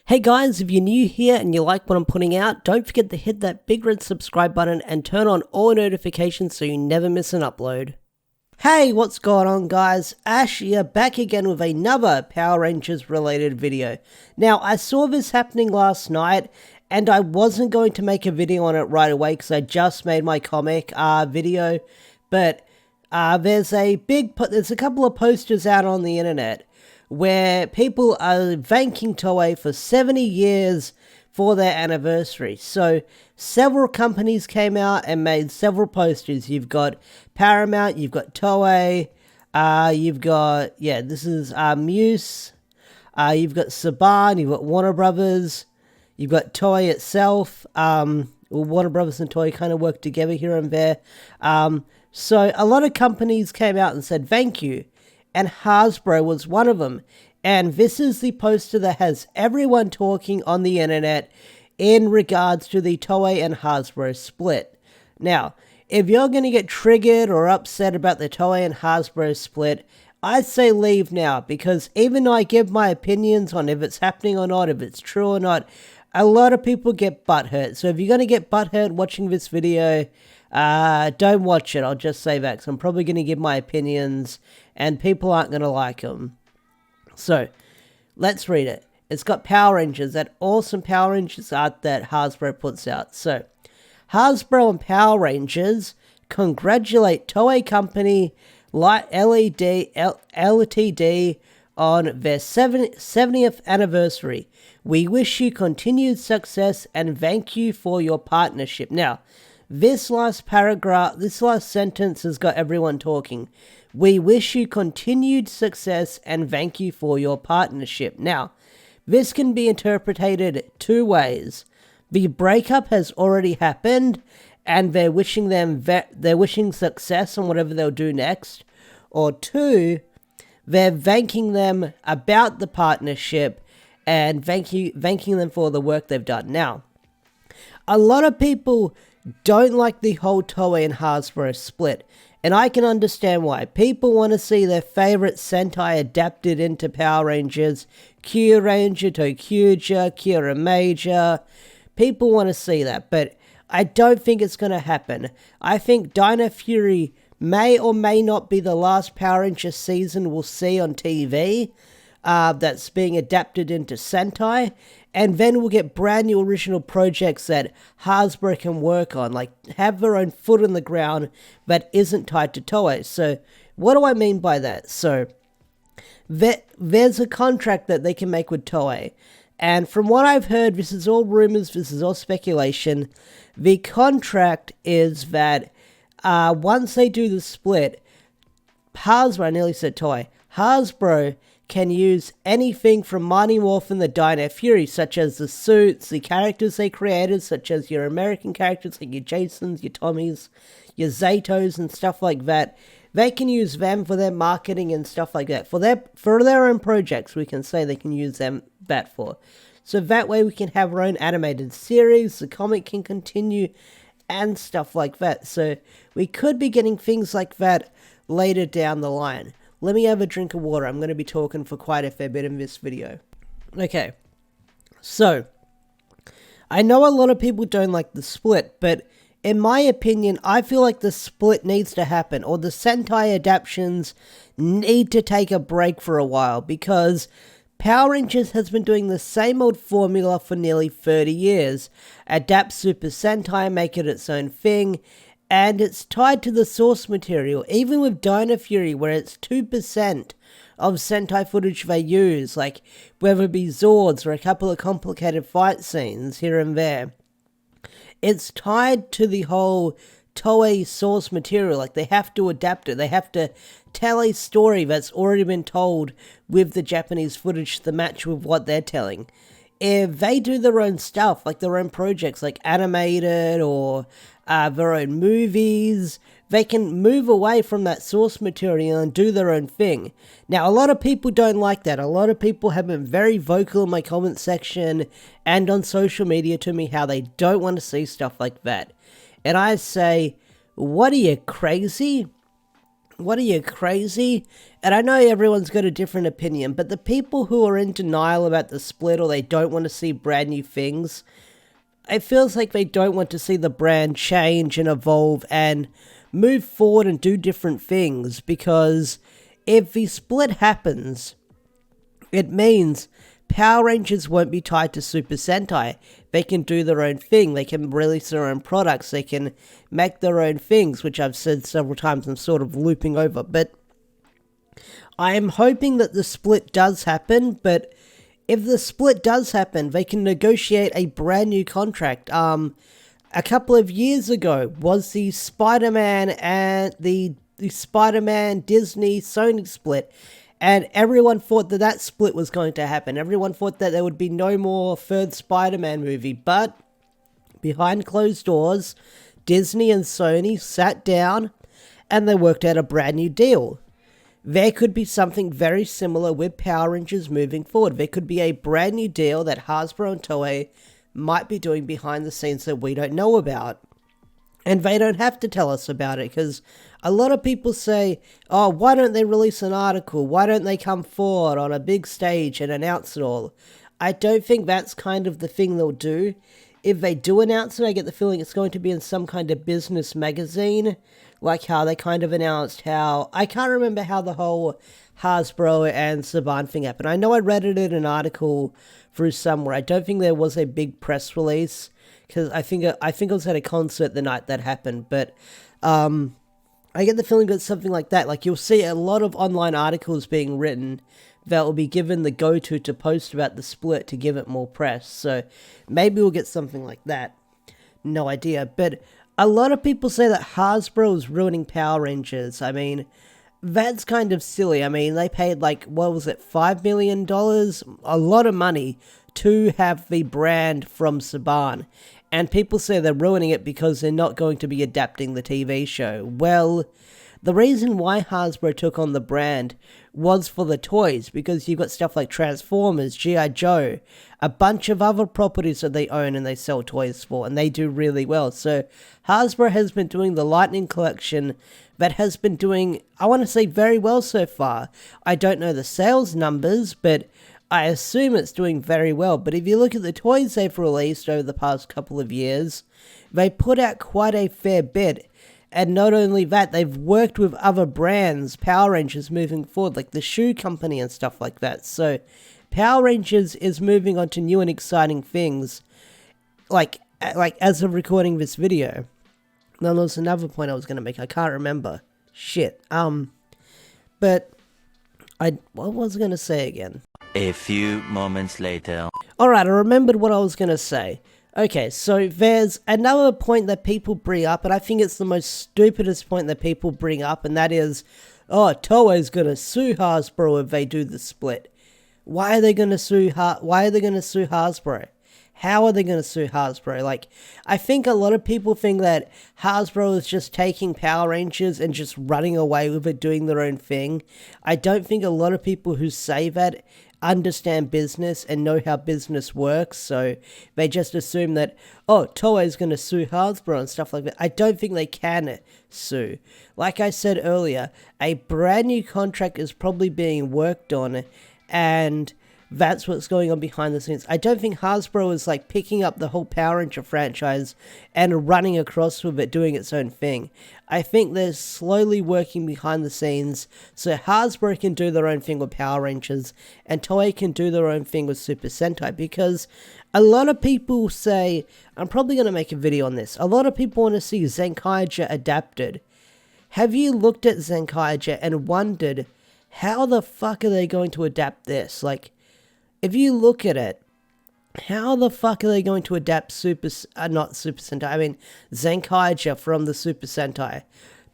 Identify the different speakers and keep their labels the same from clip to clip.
Speaker 1: Hey guys, if you're new here and you like what I'm putting out, don't forget to hit that big red subscribe button and turn on all notifications so you never miss an upload. Hey, what's going on guys? Ash here, back again with another Power Rangers related video. Now, I saw this happening last night and I wasn't going to make a video on it right away because I just made my comic video, but there's a couple of posters out on the internet where people are thanking Toei for 70 years for their anniversary. So several companies came out and made several posters. You've got Paramount, you've got Toei, you've got, this is Muse, you've got Saban, you've got Warner Brothers, you've got Toei itself. Warner Brothers and Toei kind of work together here and there. So a lot of companies came out and said thank you. And Hasbro was one of them. And this is the poster that has everyone talking on the internet in regards to the Toei and Hasbro split. Now, if you're going to get triggered or upset about the Toei and Hasbro split, I'd say leave now, because even though I give my opinions on if it's happening or not, if it's true or not, a lot of people get butthurt. So if you're going to get butthurt watching this video, don't watch it. I'll just say that, because I'm probably going to give my opinions and people aren't going to like them. So, let's read it. It's got Power Rangers, that awesome Power Rangers art that Hasbro puts out. So, Hasbro and Power Rangers congratulate Toei Company Ltd on their 70th anniversary. We wish you continued success and thank you for your partnership. Now, this last sentence has got everyone talking. We wish you continued success and thank you for your partnership. Now, this can be interpreted two ways. The breakup has already happened and they're wishing success on whatever they'll do next. Or two, they're thanking them about the partnership and thanking them for the work they've done. Now, a lot of people don't like the whole Toei and Hasbro split, and I can understand why. People want to see their favorite Sentai adapted into Power Rangers, Kyuranger, Tokyuja, Kyura Major. People want to see that, but I don't think it's going to happen. I think Dino Fury may or may not be the last Power Rangers season we'll see on TV that's being adapted into Sentai, and then we'll get brand new original projects that Hasbro can work on, like have their own foot in the ground that isn't tied to Toei. So what do I mean by that? So there's a contract that they can make with Toei, and from what I've heard, this is all rumors, this is all speculation. The contract is that once they do the split, Hasbro, I nearly said Toei, Hasbro can use anything from Mighty Morphin the Dino Fury, such as the suits, the characters they created, such as your American characters like your Jasons, your Tommies, your Zetos and stuff like that. They can use them for their marketing and stuff like that. For their own projects, we can say they can use that for. So that way we can have our own animated series, the comic can continue, and stuff like that. So we could be getting things like that later down the line. Let me have a drink of water. I'm going to be talking for quite a fair bit in this video. Okay, so I know a lot of people don't like the split, but in my opinion, I feel like the split needs to happen, or the Sentai adaptations need to take a break for a while, because Power Rangers has been doing the same old formula for nearly 30 years. Adapt Super Sentai, make it its own thing, and it's tied to the source material, even with Dino Fury, where it's 2% of Sentai footage they use, like whether it be Zords or a couple of complicated fight scenes here and there. It's tied to the whole Toei source material, like they have to adapt it, they have to tell a story that's already been told with the Japanese footage to match with what they're telling. If they do their own stuff, like their own projects, like animated or their own movies, they can move away from that source material and do their own thing. Now, a lot of people don't like that. A lot of people have been very vocal in my comment section and on social media to me how they don't want to see stuff like that. And I say, what are you, crazy? What are you, crazy? And I know everyone's got a different opinion, but the people who are in denial about the split or they don't want to see brand new things, it feels like they don't want to see the brand change and evolve and move forward and do different things, because if the split happens, it means Power Rangers won't be tied to Super Sentai. They can do their own thing. They can release their own products. They can make their own things, which I've said several times. I'm sort of looping over. But I am hoping that the split does happen. But if the split does happen, they can negotiate a brand new contract. A couple of years ago was the Spider-Man and the Spider-Man Disney Sony split. And everyone thought that that split was going to happen. Everyone thought that there would be no more third Spider-Man movie. But behind closed doors, Disney and Sony sat down and they worked out a brand new deal. There could be something very similar with Power Rangers moving forward. There could be a brand new deal that Hasbro and Toei might be doing behind the scenes that we don't know about. And they don't have to tell us about it, because a lot of people say, oh, why don't they release an article? Why don't they come forward on a big stage and announce it all? I don't think that's kind of the thing they'll do. If they do announce it, I get the feeling it's going to be in some kind of business magazine, like how they kind of announced how, I can't remember how the whole Hasbro and Saban thing happened. I know I read it in an article through somewhere. I don't think there was a big press release, because I think I was at a concert the night that happened, but I get the feeling that something like that, like you'll see a lot of online articles being written that will be given the go-to to post about the split to give it more press, so maybe we'll get something like that. No idea, but a lot of people say that Hasbro is ruining Power Rangers. I mean, that's kind of silly. I mean, they paid like, what was it, $5 million? A lot of money to have the brand from Saban. And people say they're ruining it because they're not going to be adapting the TV show. Well, the reason why Hasbro took on the brand was for the toys, because you've got stuff like Transformers, G.I. Joe, a bunch of other properties that they own and they sell toys for, and they do really well. So Hasbro has been doing the Lightning Collection that has been doing, I want to say, very well so far. I don't know the sales numbers, but I assume it's doing very well. But if you look at the toys they've released over the past couple of years, they put out quite a fair bit. And not only that, they've worked with other brands, Power Rangers, moving forward, like the shoe company and stuff like that. So Power Rangers is moving on to new and exciting things, like as of recording this video. Now, there's another point I was going to make. I can't remember. Shit. But what was I going to say again?
Speaker 2: A few moments later.
Speaker 1: Alright, I remembered what I was going to say. Okay, so there's another point that people bring up, and I think it's the most stupidest point that people bring up, and that is, oh, Toei's going to sue Hasbro if they do the split. Why are they going to sue Hasbro? How are they going to sue Hasbro? Like, I think a lot of people think that Hasbro is just taking Power Rangers and just running away with it, doing their own thing. I don't think a lot of people who say that understand business and know how business works, so they just assume that, oh, Toei's going to sue Hasbro and stuff like that. I don't think they can sue. Like I said earlier, a brand new contract is probably being worked on, and that's what's going on behind the scenes. I don't think Hasbro is like picking up the whole Power Ranger franchise and running across with it, doing its own thing. I think they're slowly working behind the scenes so Hasbro can do their own thing with Power Rangers and Toei can do their own thing with Super Sentai, because a lot of people say, I'm probably going to make a video on this, a lot of people want to see Zenkaiger adapted. Have you looked at Zenkaiger and wondered, how the fuck are they going to adapt this? Like, if you look at it, how the fuck are they going to adapt Zenkaiger from the Super Sentai?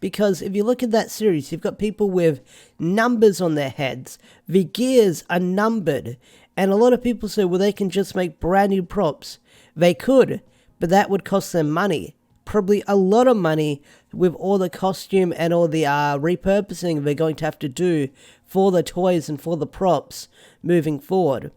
Speaker 1: Because if you look at that series, you've got people with numbers on their heads. The gears are numbered. And a lot of people say, well, they can just make brand new props. They could, but that would cost them money. Probably a lot of money with all the costume and all the repurposing they're going to have to do for the toys and for the props moving forward.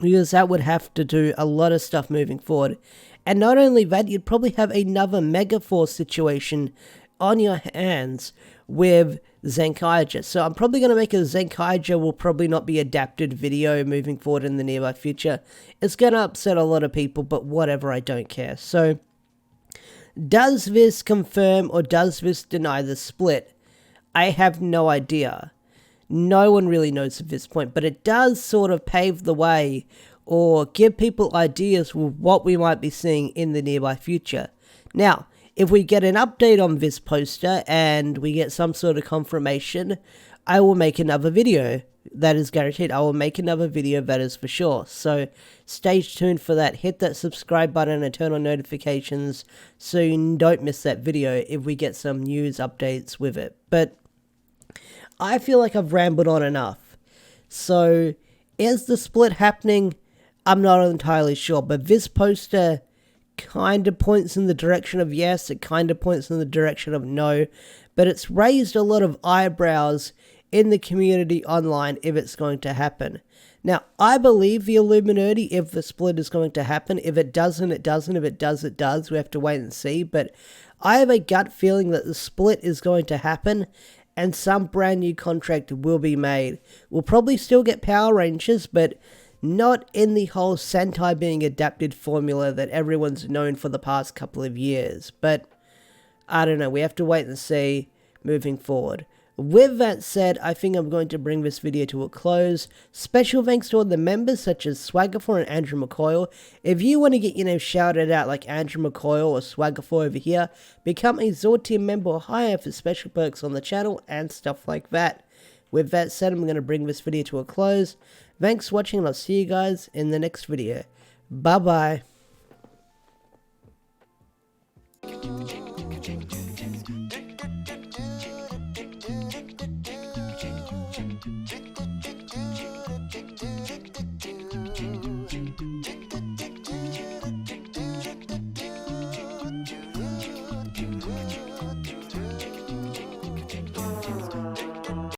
Speaker 1: Because that would have to do a lot of stuff moving forward. And not only that, you'd probably have another Megaforce situation on your hands with Zenkaija. So I'm probably going to make a Zenkaija will probably not be adapted video moving forward in the nearby future. It's going to upset a lot of people, but whatever, I don't care. So does this confirm or does this deny the split? I have no idea. No one really knows at this point, but it does sort of pave the way or give people ideas with what we might be seeing in the nearby future. Now, if we get an update on this poster and we get some sort of confirmation, I will make another video. That is guaranteed. I will make another video, that is for sure. So stay tuned for that. Hit that subscribe button and turn on notifications so you don't miss that video if we get some news updates with it. But I feel like I've rambled on enough. So is the split happening? I'm not entirely sure, but this poster kind of points in the direction of yes, it kind of points in the direction of no, but it's raised a lot of eyebrows in the community online if it's going to happen. Now, I believe the Illuminati if the split is going to happen. If it doesn't, it doesn't. If it does, it does. We have to wait and see, but I have a gut feeling that the split is going to happen and some brand new contract will be made. We'll probably still get Power Rangers, but not in the whole Sentai being adapted formula that everyone's known for the past couple of years. But I don't know, we have to wait and see moving forward. With that said, I think I'm going to bring this video to a close. Special thanks to all the members such as Swaggerfor and Andrew McCoyle. If you want to get, shouted out like Andrew McCoyle or Swaggerfor over here, become a Zord Team member or higher for special perks on the channel and stuff like that. With that said, I'm going to bring this video to a close. Thanks for watching and I'll see you guys in the next video. Bye bye.